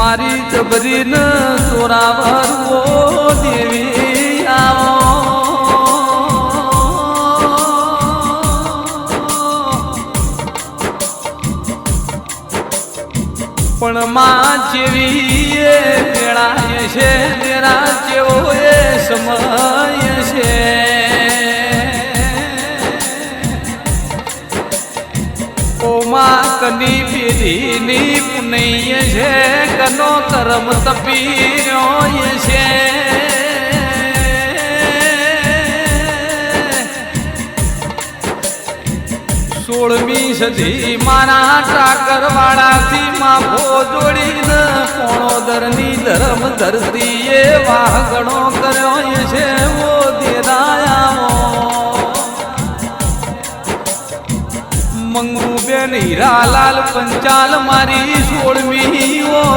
મારી જબરીન સોરાવરવો દેવી આવો પણ માં જેવી એ મેળાય છે તેરા જેવો એ સમય છે ઓ માં કની પીરીની પુનૈય છે કનો કરમ તપીર્યો છે 16મી સદી મારા ટાકર વાળાથી માફો જોડીને પોણોદરની ધર્મ ધરતીએ વાગણો કર્યો છે ઓ દેરાયા મંગુબેન હીરાલાલ પંચાલ મારી 16મી